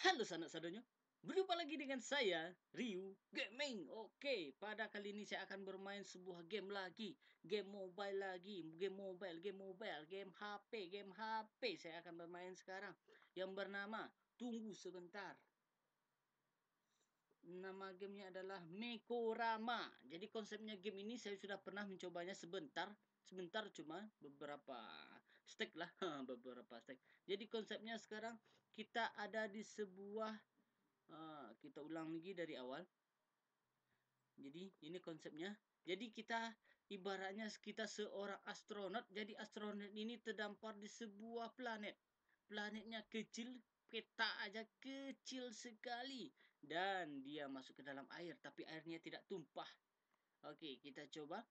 Halo sanak-saudaranya, berjumpa lagi dengan saya, Ryu Gaming. Oke, pada kali ini saya akan bermain sebuah game lagi. Game mobile lagi, game HP. Saya akan bermain sekarang yang bernama Tunggu Sebentar. Nama gamenya adalah Mekorama. Jadi konsepnya game ini saya sudah pernah mencobanya sebentar cuma beberapa stack lah, beberapa stack. Jadi konsepnya sekarang kita ada di sebuah kita ulang lagi dari awal. Jadi ini konsepnya. Jadi kita ibaratnya kita seorang astronot. Jadi astronot ini terdampar di sebuah planet. Planetnya kecil, peta aja kecil sekali. Dan dia masuk ke dalam air, tapi airnya tidak tumpah. Oke, kita coba.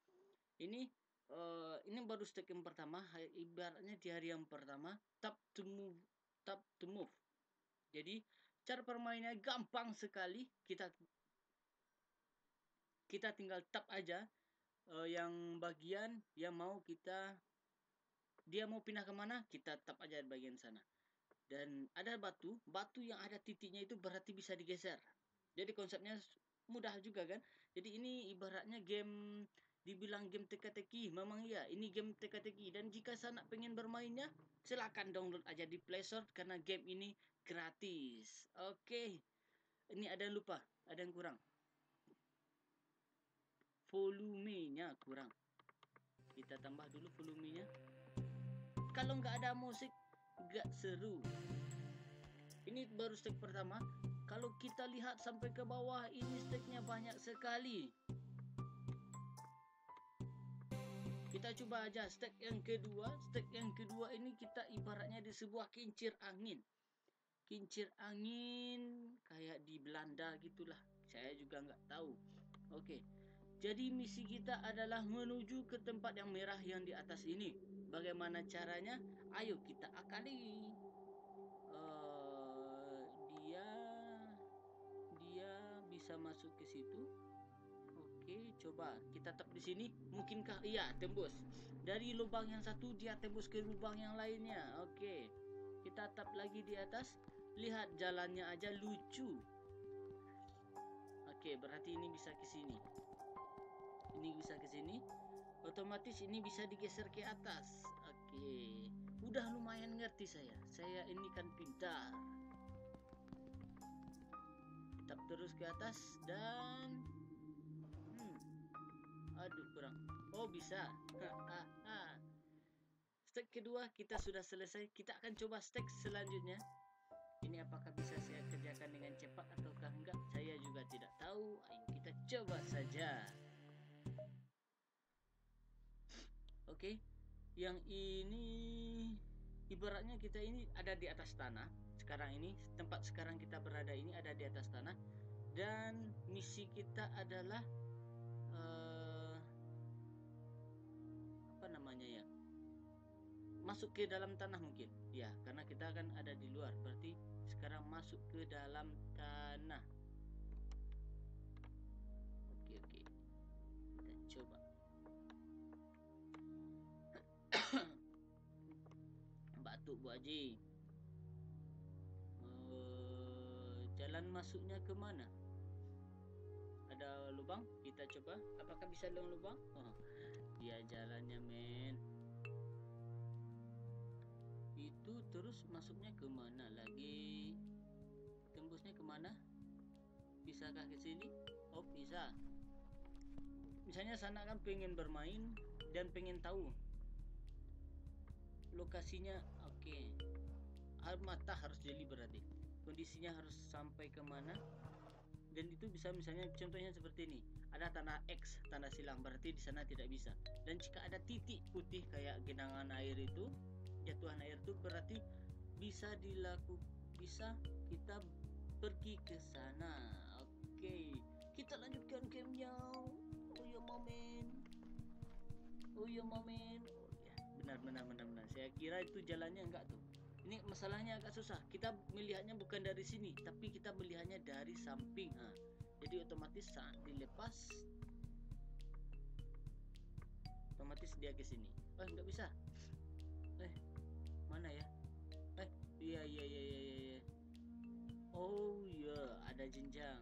Ini baru step yang pertama. Ibaratnya di hari yang pertama, tap to move. Jadi cara permainnya gampang sekali. Kita tinggal tap aja yang bagian yang mau dia mau pindah kemana, kita tap aja di bagian sana. Dan ada batu yang ada titiknya itu berarti bisa digeser. Jadi konsepnya mudah juga kan. Jadi ini ibaratnya game, dibilang game teka-teki. Memang iya, ini game teka-teki. Dan jika sanak pengen bermainnya, silakan download aja di Play Store karena game ini gratis. Oke. Ini ada yang lupa, ada yang kurang. Volumenya kurang. Kita tambah dulu volumenya. Kalau nggak ada musik, nggak seru. Ini baru step pertama. Kalau kita lihat sampai ke bawah, ini stepnya banyak sekali. Kita coba aja step yang kedua. Step yang kedua ini kita ibaratnya di sebuah kincir angin. Kincir angin kayak di Belanda gitulah. Saya juga nggak tahu. Oke. Jadi misi kita adalah menuju ke tempat yang merah yang di atas ini. Bagaimana caranya? Ayo kita akali. Dia bisa masuk ke situ. Oke, coba kita tap di sini. Mungkinkah iya tembus? Dari lubang yang satu dia tembus ke lubang yang lainnya. Oke. Kita tap lagi di atas. Lihat jalannya aja lucu. Oke, berarti ini bisa ke sini. Ini bisa ke sini. Otomatis ini bisa digeser ke atas. Oke. Udah lumayan ngerti saya. Saya ini kan pintar. Tap terus ke atas dan aduh kurang. Oh bisa. Step kedua kita sudah selesai. Kita akan coba step selanjutnya. Ini apakah bisa saya kerjakan dengan cepat ataukah enggak? Saya juga tidak tahu. Ayo kita coba saja. Oke. Yang ini ibaratnya kita ini ada di atas tanah. Sekarang ini tempat sekarang kita berada ini ada di atas tanah. Dan misi kita adalah apa namanya ya? Masuk ke dalam tanah mungkin. Ya, karena kita kan ada di luar. Berarti sekarang masuk ke dalam tanah. Oke. Kita coba. Batuk Bu Haji. Jalan masuknya ke mana? Ada lubang? Kita coba. Apakah bisa lewat lubang? Oh, dia jalannya men. Itu terus masuknya ke mana lagi? Tembusnya kemana? Bisakah ke sini? Oh bisa. Misalnya sana kan pengen bermain dan pengen tahu lokasinya. Oke. Mata harus jeli berarti. Kondisinya harus sampai kemana? Dan itu bisa misalnya contohnya seperti ini. Ada tanda X, tanda silang, berarti di sana tidak bisa. Dan jika ada titik putih kayak genangan air itu, jatuhan air itu berarti bisa bisa kita pergi ke sana. Oke. Kita lanjutkan gamenya. Oh ya momen. Oh ya, benar. Saya kira itu jalannya enggak tuh. Ini masalahnya agak susah. Kita melihatnya bukan dari sini, tapi kita melihatnya dari samping. Jadi otomatis saat dilepas, otomatis dia ke sini. Nggak bisa. Mana ya? Iya. jenjang.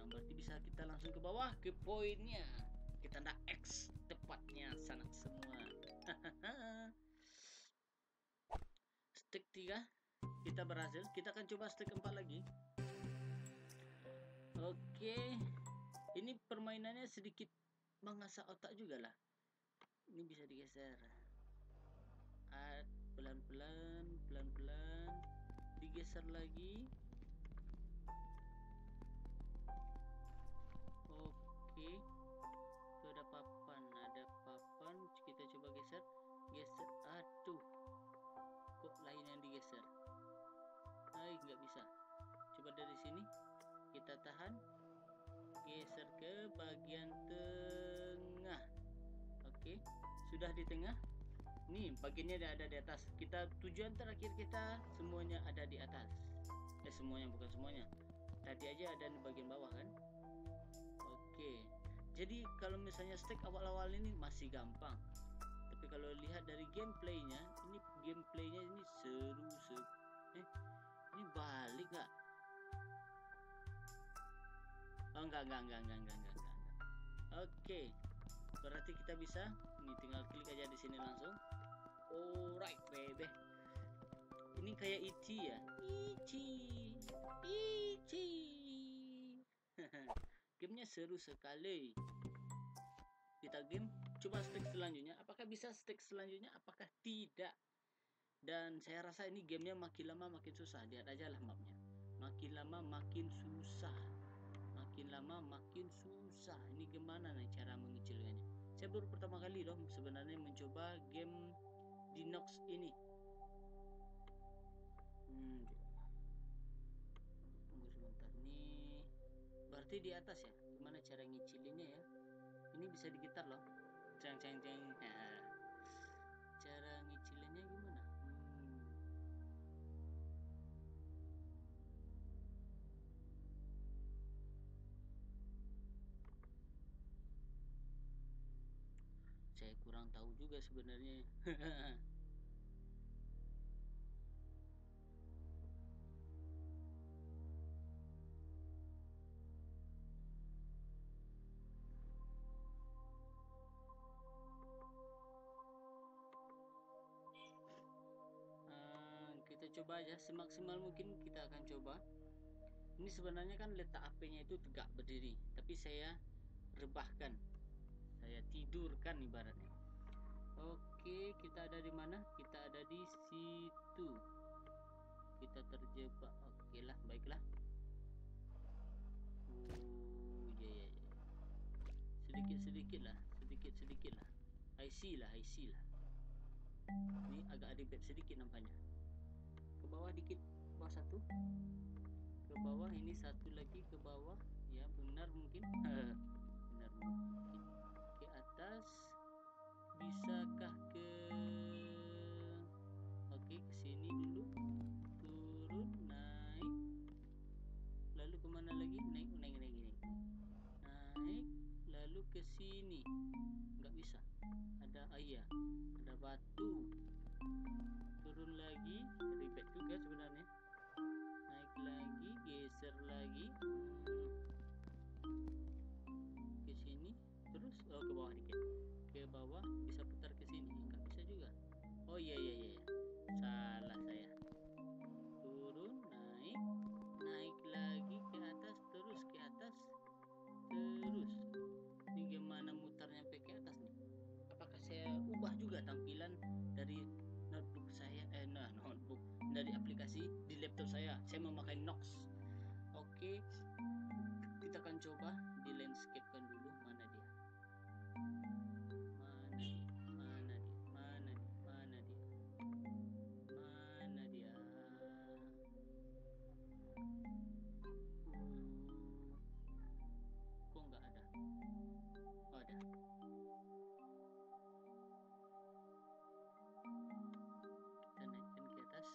Berarti bisa kita langsung ke bawah ke poinnya. Kita tanda X tepatnya sana semua. Stek 3 kita berhasil. Kita akan coba stek 4 lagi. Oke. Ini permainannya sedikit mengasah otak juga lah. Ini bisa digeser. Pelan-pelan digeser lagi. Oke. Itu ada papan, kita coba geser. Aduh, kok lain yang digeser. Nggak bisa. Coba dari sini kita tahan, geser ke bagian tengah. Oke, sudah di tengah. Nih bagiannya ada di atas. Tujuan terakhir kita semuanya ada di atas. Semuanya, bukan semuanya. Tadi aja ada di bagian bawah kan. Oke, jadi kalau misalnya stek awal-awal ini masih gampang, tapi kalau lihat dari gameplaynya ini seru. Ini balik nggak? Oh enggak. Oke, berarti kita bisa. Ini tinggal klik aja di sini langsung. Alright baby. Ini kayak E.T. ya. E.T. Gamenya seru sekali. Kita game. Coba stek selanjutnya. Apakah bisa stek selanjutnya? Apakah tidak? Dan saya rasa ini gamenya makin lama makin susah. Lihat aja lah mapnya. Makin lama makin susah. Ini gimana nih cara mengecilkannya? Saya baru pertama kali loh sebenarnya mencoba game di Nox ini. Tunggu sebentar nih. Berarti di atas ya? Gimana cara ngicilinnya ya? Ini bisa digitar loh. Ceng. Cara ngicilinnya gimana? Saya kurang tahu juga sebenarnya. Kita coba aja semaksimal mungkin kita akan coba. Ini sebenarnya kan letak HP-nya itu tegak berdiri, tapi saya rebahkan, saya tidurkan ibaratnya. Oke, kita ada di mana? Kita ada di situ. Kita terjebak. Oke lah, baiklah. Ya. Sedikit lah. I see lah. Ini agak ribet sedikit nampaknya. Ke bawah dikit, bawah satu. Ke bawah, ini satu lagi ke bawah. Ya, benar mungkin. Benar mungkin. Ke atas. Bisakah ke Oke, ke sini dulu. Turun, naik. Lalu kemana lagi? Naik. Naik, lalu ke sini. Nggak bisa. Ada ayah, ada batu. Turun lagi, ribet juga sebenarnya. Naik lagi, geser lagi. Ke sini, terus ke bawah dikit. Ke bawah, bisa putar ke sini. Nggak bisa juga. Oh iya. Salah saya. Turun, naik lagi ke atas, terus ke atas, terus. Ini gimana mutarnya sampai ke atas nih? Apakah saya ubah juga tampilan dari notebook saya? Notebook dari aplikasi di laptop saya. Saya memakai Nox. Oke, kita akan coba di landscape-kan dulu. Mana dia? Kok nggak ada? Oh, ada. Kita naikkan ke atas.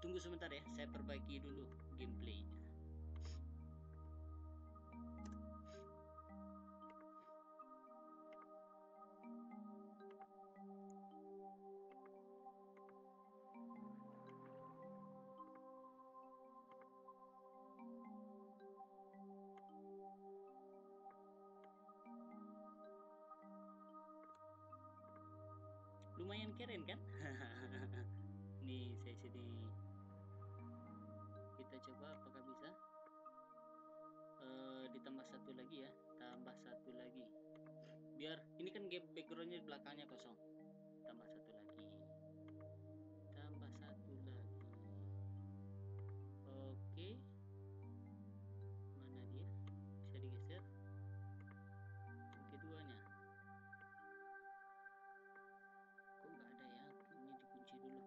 Tunggu sebentar ya, saya perbaiki dulu gameplaynya. lumayan keren kan? Nih saya sini, kita coba apakah bisa. Ditambah satu lagi ya, tambah satu lagi, biar ini kan backgroundnya di belakangnya kosong. Tambah satu lagi, tambah satu lagi. Oke, mana dia, bisa digeser keduanya. Kok nggak ada ya, ini dikunci dulu.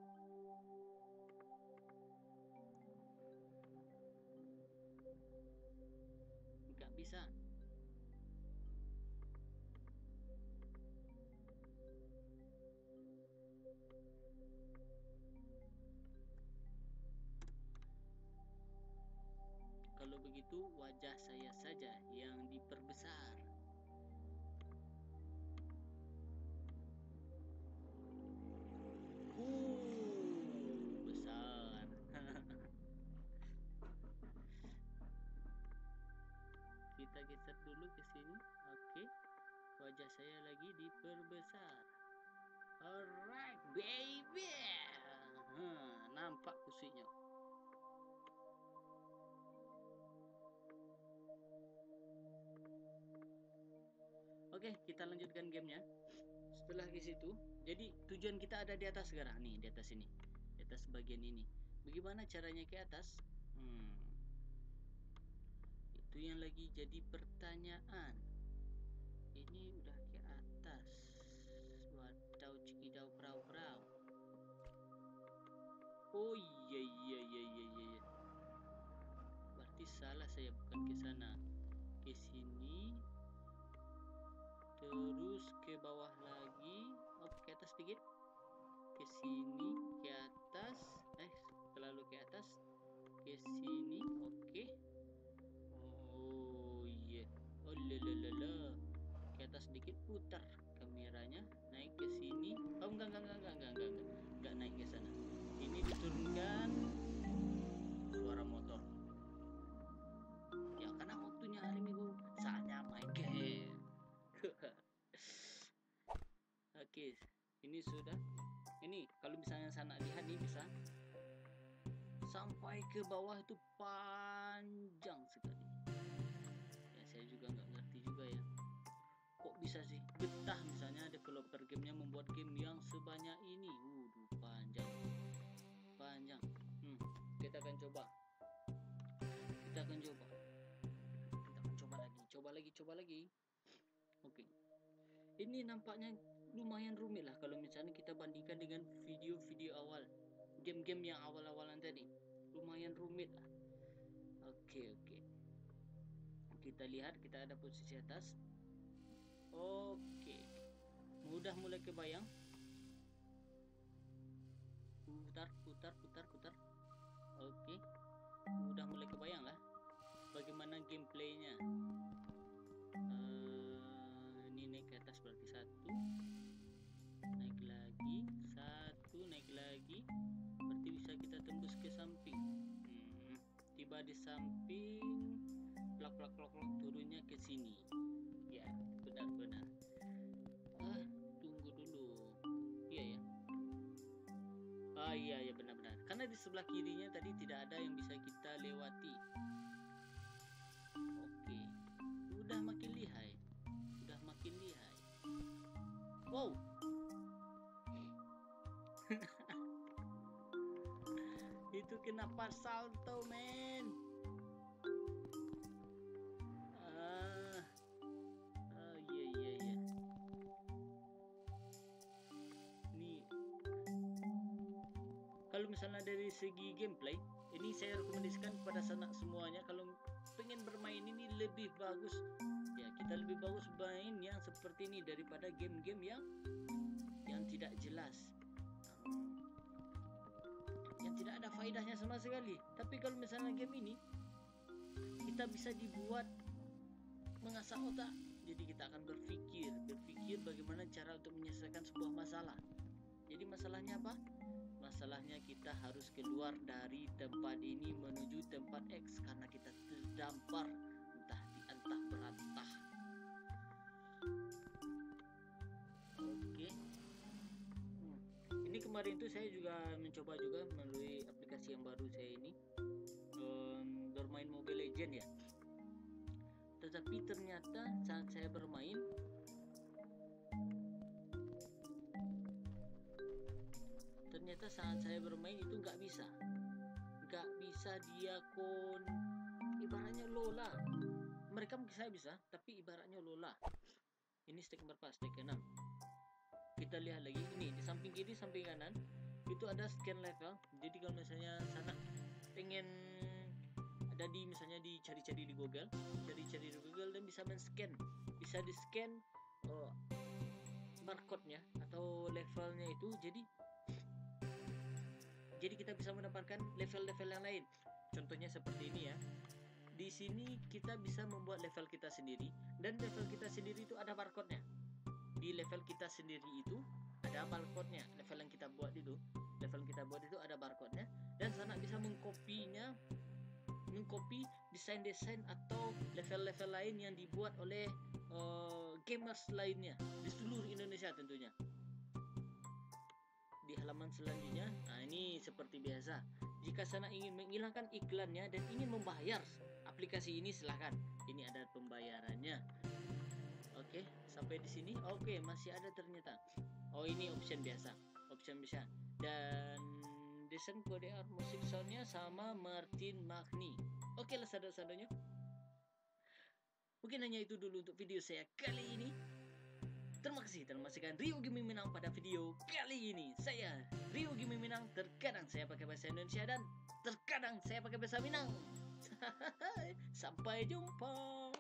Nggak bisa. Kalau begitu wajah saya saja yang diperbesar. Besar. Kita geser dulu ke sini. Oke. Wajah saya lagi diperbesar. Alright, baby. Nampak kusinya. Oke, kita lanjutkan gamenya. Setelah ke situ, jadi tujuan kita ada di atas sekarang nih, di atas ini, di atas bagian ini. Bagaimana caranya ke atas? Itu yang lagi jadi pertanyaan. Ini udah ke atas. Wadau cikidau prau-prau. Oh iya. Berarti salah saya, bukan ke sana. Ke sini. Terus ke bawah lagi. Oh, ke atas dikit. Ke sini, ke atas. Terlalu ke atas. Ke sini, oke. Oh iya. Oh lalalala. Ke atas sedikit, putar kameranya, naik ke sini. Oh enggak naik ke sana. Ini diturunkan. Suara motor. Ya karena waktunya hari Minggu, saatnya main game. Oke, ini sudah. Ini kalau misalnya sana lihat nih, bisa sampai ke bawah itu panjang sekali. Ya saya juga nggak ngerti juga ya. Kok bisa sih betah misalnya developer gamenya membuat game yang sebanyak ini. Panjang. Kita akan coba lagi. Oke. Ini nampaknya lumayan rumit lah kalau misalnya kita bandingkan dengan video-video awal, game-game yang awal-awalan tadi. Lumayan rumit lah. Oke. Kita lihat, kita ada posisi atas. Oke. Mudah mulai kebayang. Putar. Oke. Mudah mulai kebayang lah bagaimana gameplaynya. Ini naik ke atas berarti satu, naik lagi, berarti bisa kita tembus ke samping. Tiba di samping, plak turunnya ke sini. Ya, benar. Tunggu dulu. Iya ya. Iya benar. Karena di sebelah kirinya tadi tidak ada yang bisa kita lewati. Oke. Udah makin lihai. Wow. Itu kenapa salto, men? Iya. Nih. Kalau misalnya dari segi gameplay, ini saya rekomendasikan kepada semuanya, kalau pengen bermain ini lebih bagus. Ya, kita lebih bagus main yang seperti ini daripada game-game yang tidak jelas. Yang tidak ada faedahnya sama sekali. Tapi kalau misalnya game ini, kita bisa dibuat mengasah otak. Jadi kita akan berpikir bagaimana cara untuk menyelesaikan sebuah masalah. Jadi masalahnya apa? Masalahnya kita harus keluar dari tempat ini menuju tempat X karena kita terdampar entah berantah. Oke. kemarin itu saya juga mencoba juga melalui aplikasi yang baru saya ini, bermain Mobile Legend ya. Tetapi ternyata saat saya bermain, itu nggak bisa dia ibaratnya lola. Mereka mungkin saya bisa, tapi ibaratnya lola. Ini stake berapa? Stake 6. Kita lihat lagi, ini di samping kiri, samping kanan itu ada scan level. Jadi kalau misalnya sana pengen ada misalnya dicari-cari di Google, dan bisa men-scan, bisa di-scan barcode-nya atau levelnya itu. Jadi kita bisa mendapatkan level-level yang lain. Contohnya seperti ini ya. Di sini kita bisa membuat level kita sendiri, dan level kita sendiri itu ada barcode-nya. Di level kita sendiri itu ada barcode-nya. Level yang kita buat itu ada barcode-nya, dan sana bisa mengkopi desain-desain atau level-level lain yang dibuat oleh gamers lainnya di seluruh Indonesia tentunya. Di halaman selanjutnya, nah ini seperti biasa, jika sana ingin menghilangkan iklannya dan ingin membayar aplikasi ini, silahkan. Ini ada pembayarannya. Oke, sampai di sini. Oke, masih ada ternyata. Oh, ini option biasa. Dan desain kode art musik soundnya sama Martin Magni. Oke lah saudara-saudaranya. Mungkin hanya itu dulu untuk video saya kali ini. Terima kasih telah menyaksikan Rio Gaming Minang pada video kali ini. Saya Rio Gaming Minang. Terkadang saya pakai bahasa Indonesia dan terkadang saya pakai bahasa Minang. Sampai jumpa.